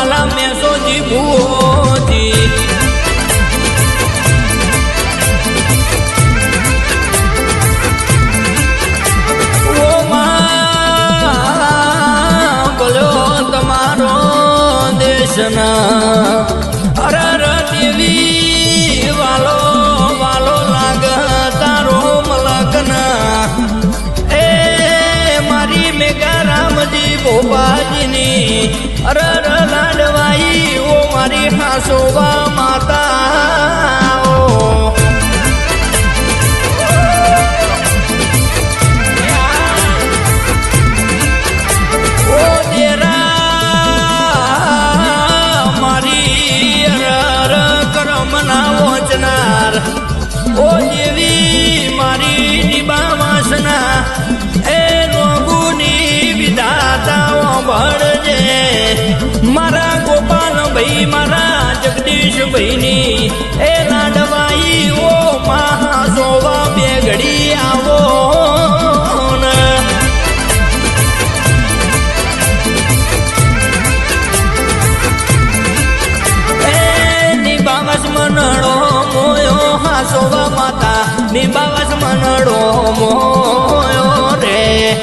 વાલા મેસોજી ભૂજી ઓ માં બોલ્યો તમારો દેશના અરર દેવી વાલો વાલો લાગ તારો મલકના એ મારી મેઘા રામજી ભોપાજીની અરર લાડવાઈ ઓ મારી હાસોવા માતા ઓ દેરા મારી અરર કરમના વચનાર ઓ દેવી મારી નિબા વાસના એ લોગુની વિધાતાઓ ભળજે મારા ગોપાલ ભાઈ મારા જગદીશ ભાઈની એ લાડવાઈ ઓ મહાસોવા બે ઘડી આવો એ નિબાવસ મનડો મોયો હાસોવા માતા નિબાવસ મનડો મોયો રે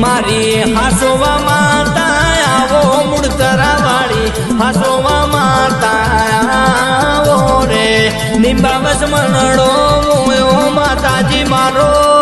મારી હાસોવા માતા આવો મૂળતરા વાળી હાસોવા માતા આવો રે નિંબાવસ મનડો મોયો માતાજી મારો